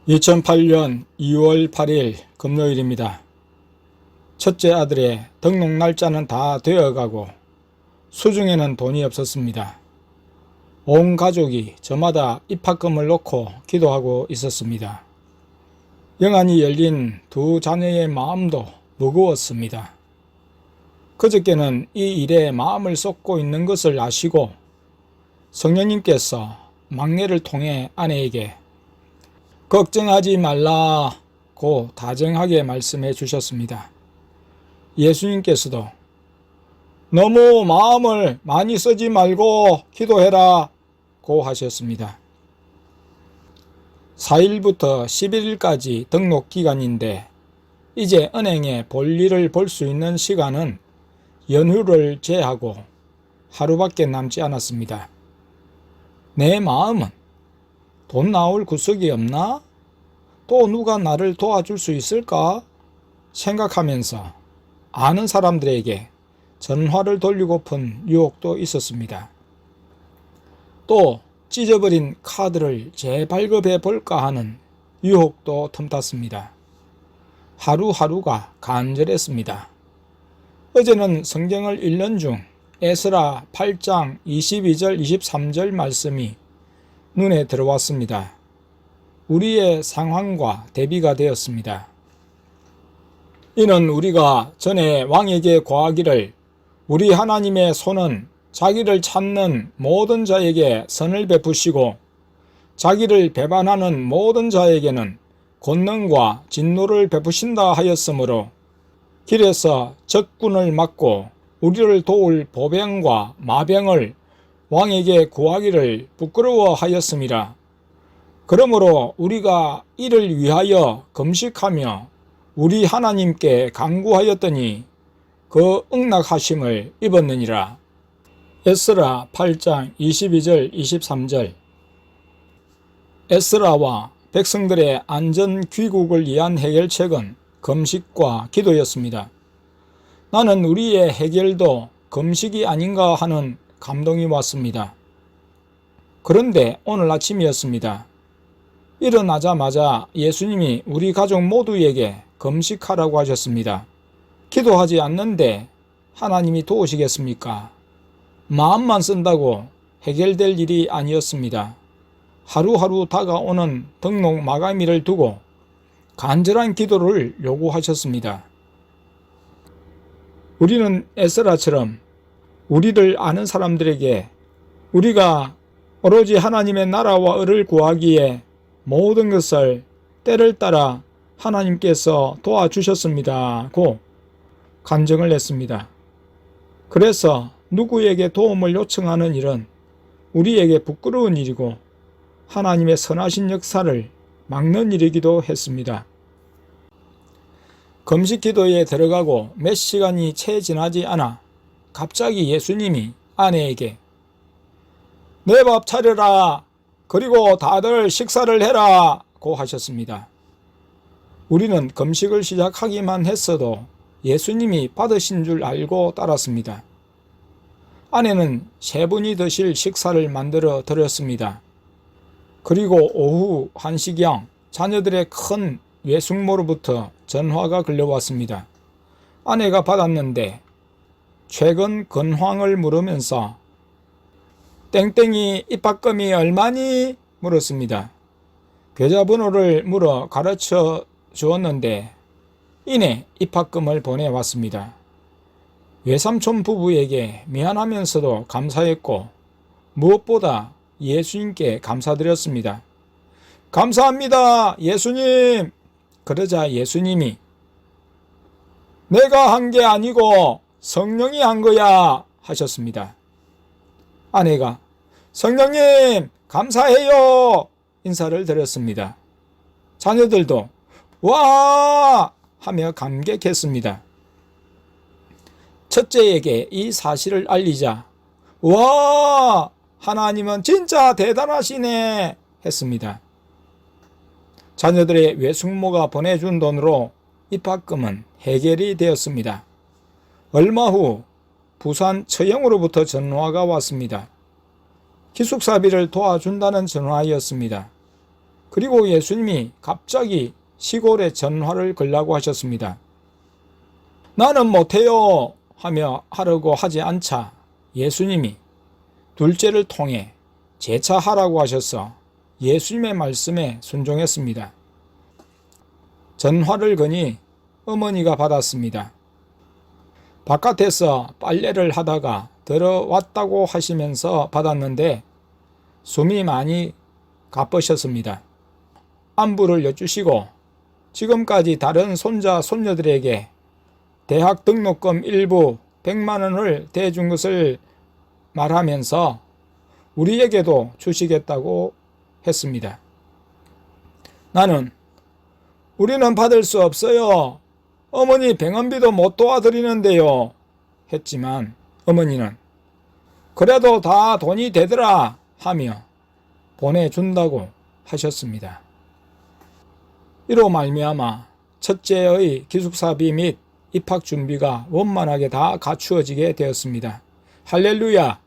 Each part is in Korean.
2008년 2월 8일 금요일입니다. 첫째 아들의 등록 날짜는 다 되어가고 수중에는 돈이 없었습니다. 온 가족이 저마다 입학금을 놓고 기도하고 있었습니다. 영안이 열린 두 자녀의 마음도 무거웠습니다. 그저께는 이 일에 마음을 쏟고 있는 것을 아시고 성령님께서 막내를 통해 아내에게 걱정하지 말라고 다정하게 말씀해 주셨습니다. 예수님께서도 너무 마음을 많이 쓰지 말고 기도해라 고 하셨습니다. 4일부터 11일까지 등록 기간인데 이제 은행에 볼일을 볼 수 있는 시간은 연휴를 제하고 하루밖에 남지 않았습니다. 내 마음은 돈 나올 구석이 없나? 또 누가 나를 도와줄 수 있을까? 생각하면서 아는 사람들에게 전화를 돌리고픈 유혹도 있었습니다. 또 찢어버린 카드를 재발급해 볼까 하는 유혹도 틈탔습니다. 하루하루가 간절했습니다. 어제는 성경을 읽는 중 에스라 8장 22절 23절 말씀이 눈에 들어왔습니다. 우리의 상황과 대비가 되었습니다. 이는 우리가 전에 왕에게 고하기를 우리 하나님의 손은 자기를 찾는 모든 자에게 선을 베푸시고 자기를 배반하는 모든 자에게는 권능과 진노를 베푸신다 하였으므로 길에서 적군을 막고 우리를 도울 보병과 마병을 왕에게 구하기를 부끄러워하였음이라. 그러므로 우리가 이를 위하여 금식하며 우리 하나님께 간구하였더니 그 응낙하심을 입었느니라. 에스라 8장 22절 23절. 에스라와 백성들의 안전 귀국을 위한 해결책은 금식과 기도였습니다. 나는 우리의 해결도 금식이 아닌가 하는 감동이 왔습니다. 그런데 오늘 아침이었습니다. 일어나자마자 예수님이 우리 가족 모두에게 금식하라고 하셨습니다. 기도하지 않는데 하나님이 도우시겠습니까? 마음만 쓴다고 해결될 일이 아니었습니다. 하루하루 다가오는 등록 마감일을 두고 간절한 기도를 요구하셨습니다. 우리는 에스라처럼 우리를 아는 사람들에게 우리가 오로지 하나님의 나라와 의를 구하기에 모든 것을 때를 따라 하나님께서 도와주셨습니다고 간증을 했습니다. 그래서 누구에게 도움을 요청하는 일은 우리에게 부끄러운 일이고 하나님의 선하신 역사를 막는 일이기도 했습니다. 금식 기도에 들어가고 몇 시간이 채 지나지 않아 갑자기 예수님이 아내에게 내 밥 차려라. 그리고 다들 식사를 해라 고 하셨습니다. 우리는 금식을 시작하기만 했어도 예수님이 받으신 줄 알고 따랐습니다. 아내는 세 분이 드실 식사를 만들어 드렸습니다. 그리고 오후 1시경 자녀들의 큰 외숙모로부터 전화가 걸려왔습니다. 아내가 받았는데 최근 근황을 물으면서 땡땡이 입학금이 얼마니? 물었습니다. 계좌번호를 물어 가르쳐 주었는데 이내 입학금을 보내왔습니다. 외삼촌 부부에게 미안하면서도 감사했고 무엇보다 예수님께 감사드렸습니다. 감사합니다, 예수님! 그러자 예수님이 내가 한 게 아니고 성령이 한 거야 하셨습니다. 아내가 성령님 감사해요 인사를 드렸습니다. 자녀들도 와 하며 감격했습니다. 첫째에게 이 사실을 알리자 와 하나님은 진짜 대단하시네 했습니다. 자녀들의 외숙모가 보내준 돈으로 입학금은 해결이 되었습니다. 얼마 후 부산 처형으로부터 전화가 왔습니다. 기숙사비를 도와준다는 전화였습니다. 그리고 예수님이 갑자기 시골에 전화를 걸라고 하셨습니다. 나는 못해요 하며 하려고 하지 않자 예수님이 둘째를 통해 재차하라고 하셔서 예수님의 말씀에 순종했습니다. 전화를 거니 어머니가 받았습니다. 바깥에서 빨래를 하다가 들어왔다고 하시면서 받았는데 숨이 많이 가쁘셨습니다. 안부를 여쭈시고 지금까지 다른 손자 손녀들에게 대학 등록금 일부 100만 원을 대준 것을 말하면서 우리에게도 주시겠다고 했습니다. 나는 우리는 받을 수 없어요. 어머니 병원비도 못 도와드리는데요. 했지만 어머니는 그래도 다 돈이 되더라 하며 보내준다고 하셨습니다. 이로 말미암아 첫째의 기숙사비 및 입학 준비가 원만하게 다 갖추어지게 되었습니다. 할렐루야!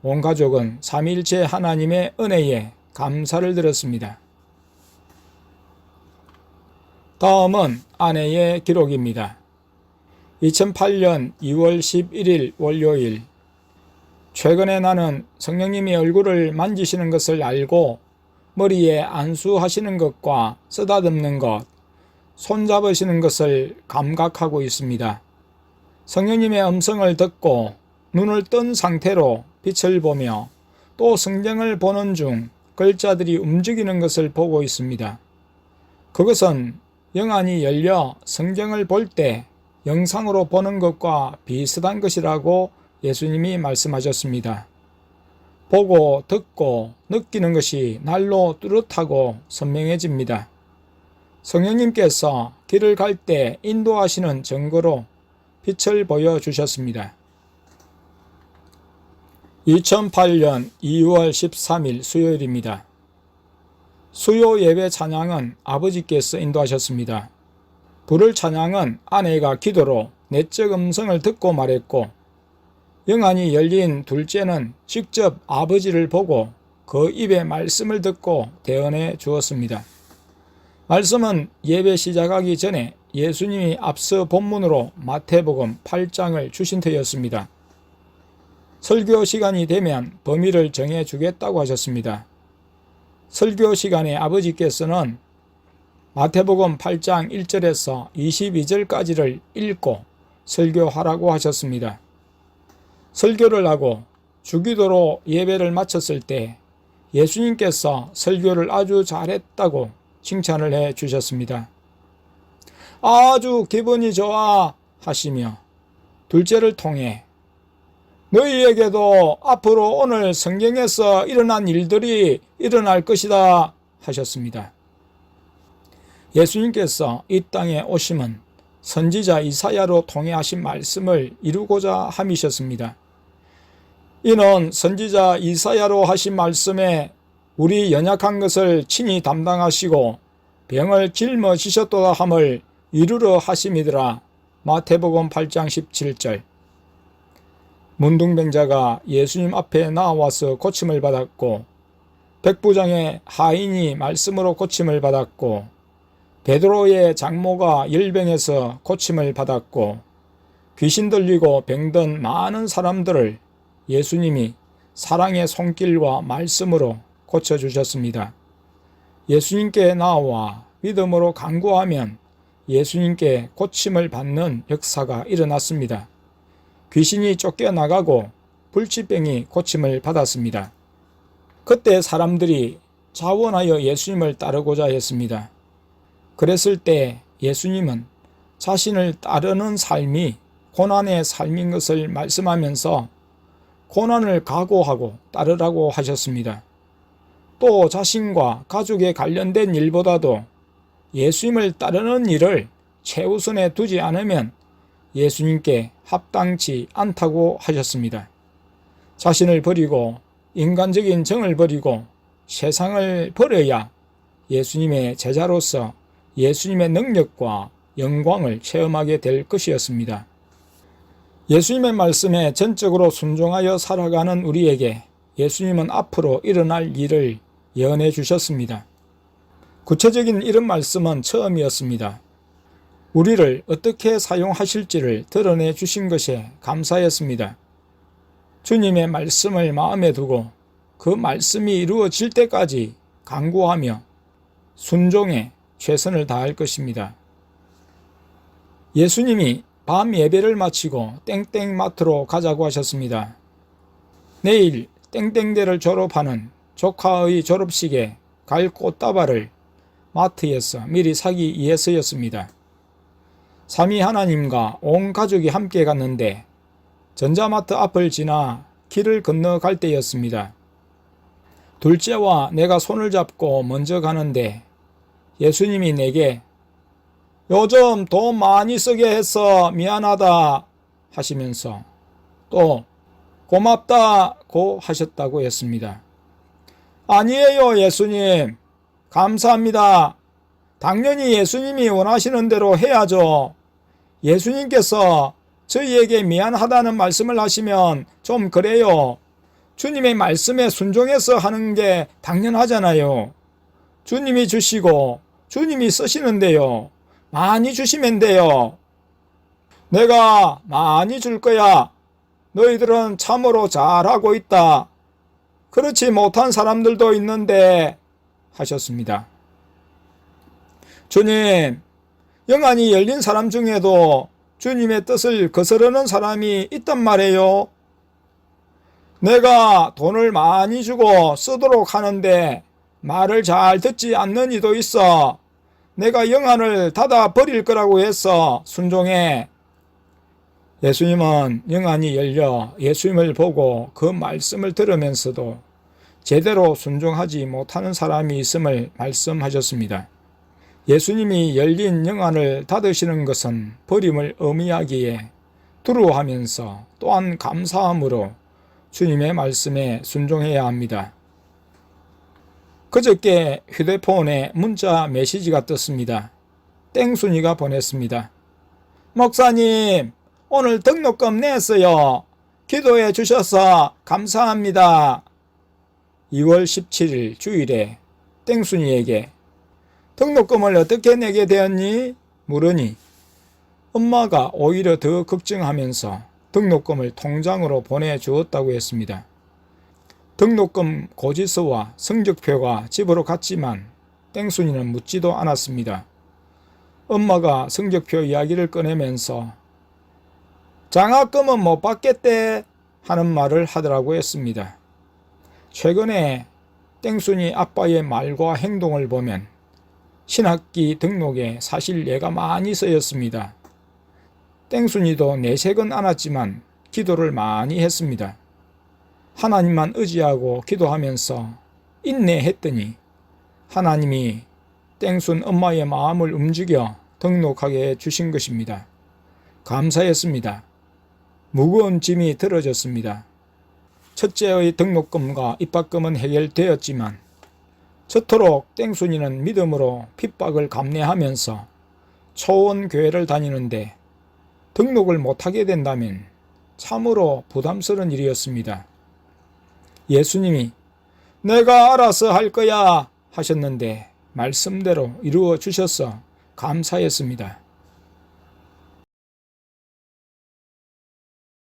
온 가족은 삼위일체 하나님의 은혜에 감사를 드렸습니다. 다음은 아내의 기록입니다. 2008년 2월 11일 월요일. 최근에 나는 성령님이 얼굴을 만지시는 것을 알고 머리에 안수하시는 것과 쓰다듬는 것, 손잡으시는 것을 감각하고 있습니다. 성령님의 음성을 듣고 눈을 뜬 상태로 빛을 보며 또 성경을 보는 중 글자들이 움직이는 것을 보고 있습니다. 그것은 영안이 열려 성경을 볼 때 영상으로 보는 것과 비슷한 것이라고 예수님이 말씀하셨습니다. 보고 듣고 느끼는 것이 날로 뚜렷하고 선명해집니다. 성령님께서 길을 갈 때 인도하시는 증거로 빛을 보여주셨습니다. 2008년 2월 13일 수요일입니다. 수요 예배 찬양은 아버지께서 인도하셨습니다. 부를 찬양은 아내가 기도로 내적 음성을 듣고 말했고, 영안이 열린 둘째는 직접 아버지를 보고 그 입의 말씀을 듣고 대언해 주었습니다. 말씀은 예배 시작하기 전에 예수님이 앞서 본문으로 마태복음 8장을 주신 터였습니다. 설교 시간이 되면 범위를 정해 주겠다고 하셨습니다. 설교 시간에 아버지께서는 마태복음 8장 1절에서 22절까지를 읽고 설교하라고 하셨습니다. 설교를 하고 주기도로 예배를 마쳤을 때 예수님께서 설교를 아주 잘했다고 칭찬을 해 주셨습니다. 아주 기분이 좋아 하시며 둘째를 통해 너희에게도 앞으로 오늘 성경에서 일어난 일들이 일어날 것이다 하셨습니다. 예수님께서 이 땅에 오심은 선지자 이사야로 통해 하신 말씀을 이루고자 함이셨습니다. 이는 선지자 이사야로 하신 말씀에 우리 연약한 것을 친히 담당하시고 병을 짊어지셨도다 함을 이루려 하심이더라. 마태복음 8장 17절. 문둥병자가 예수님 앞에 나와서 고침을 받았고, 백부장의 하인이 말씀으로 고침을 받았고, 베드로의 장모가 열병에서 고침을 받았고, 귀신 들리고 병든 많은 사람들을 예수님이 사랑의 손길과 말씀으로 고쳐주셨습니다. 예수님께 나와 믿음으로 간구하면 예수님께 고침을 받는 역사가 일어났습니다. 귀신이 쫓겨나가고 불치병이 고침을 받았습니다. 그때 사람들이 자원하여 예수님을 따르고자 했습니다. 그랬을 때 예수님은 자신을 따르는 삶이 고난의 삶인 것을 말씀하면서 고난을 각오하고 따르라고 하셨습니다. 또 자신과 가족에 관련된 일보다도 예수님을 따르는 일을 최우선에 두지 않으면 예수님께 합당치 않다고 하셨습니다. 자신을 버리고 인간적인 정을 버리고 세상을 버려야 예수님의 제자로서 예수님의 능력과 영광을 체험하게 될 것이었습니다. 예수님의 말씀에 전적으로 순종하여 살아가는 우리에게 예수님은 앞으로 일어날 일을 예언해 주셨습니다. 구체적인 이런 말씀은 처음이었습니다. 우리를 어떻게 사용하실지를 드러내 주신 것에 감사했습니다. 주님의 말씀을 마음에 두고 그 말씀이 이루어질 때까지 간구하며 순종에 최선을 다할 것입니다. 예수님이 밤 예배를 마치고 땡땡마트로 가자고 하셨습니다. 내일 땡땡대를 졸업하는 조카의 졸업식에 갈 꽃다발을 마트에서 미리 사기 위해서였습니다. 삼위 하나님과 온 가족이 함께 갔는데 전자마트 앞을 지나 길을 건너갈 때였습니다. 둘째와 내가 손을 잡고 먼저 가는데 예수님이 내게 요즘 돈 많이 쓰게 해서 미안하다 하시면서 또 고맙다고 하셨다고 했습니다. 아니에요, 예수님. 감사합니다. 당연히 예수님이 원하시는 대로 해야죠. 예수님께서 저희에게 미안하다는 말씀을 하시면 좀 그래요. 주님의 말씀에 순종해서 하는 게 당연하잖아요. 주님이 주시고 주님이 쓰시는데요. 많이 주시면 돼요. 내가 많이 줄 거야. 너희들은 참으로 잘하고 있다. 그렇지 못한 사람들도 있는데 하셨습니다. 주님, 영안이 열린 사람 중에도 주님의 뜻을 거스르는 사람이 있단 말이에요. 내가 돈을 많이 주고 쓰도록 하는데 말을 잘 듣지 않는 이도 있어. 내가 영안을 닫아 버릴 거라고 해서 순종해. 예수님은 영안이 열려 예수님을 보고 그 말씀을 들으면서도 제대로 순종하지 못하는 사람이 있음을 말씀하셨습니다. 예수님이 열린 영안을 닫으시는 것은 버림을 의미하기에 두려워하면서 또한 감사함으로 주님의 말씀에 순종해야 합니다. 그저께 휴대폰에 문자 메시지가 떴습니다. 땡순이가 보냈습니다. 목사님, 오늘 등록금 냈어요. 기도해 주셔서 감사합니다. 2월 17일 주일에 땡순이에게 등록금을 어떻게 내게 되었니? 물으니 엄마가 오히려 더 걱정하면서 등록금을 통장으로 보내주었다고 했습니다. 등록금 고지서와 성적표가 집으로 갔지만 땡순이는 묻지도 않았습니다. 엄마가 성적표 이야기를 꺼내면서 장학금은 못 받겠대 하는 말을 하더라고 했습니다. 최근에 땡순이 아빠의 말과 행동을 보면 신학기 등록에 사실 예가 많이 쓰였습니다. 땡순이도 내색은 않았지만 기도를 많이 했습니다. 하나님만 의지하고 기도하면서 인내했더니 하나님이 땡순 엄마의 마음을 움직여 등록하게 해주신 것입니다. 감사했습니다. 무거운 짐이 들어졌습니다. 첫째의 등록금과 입학금은 해결되었지만 저토록 땡순이는 믿음으로 핍박을 감내하면서 초원교회를 다니는데 등록을 못하게 된다면 참으로 부담스러운 일이었습니다. 예수님이 내가 알아서 할 거야 하셨는데 말씀대로 이루어 주셔서 감사했습니다.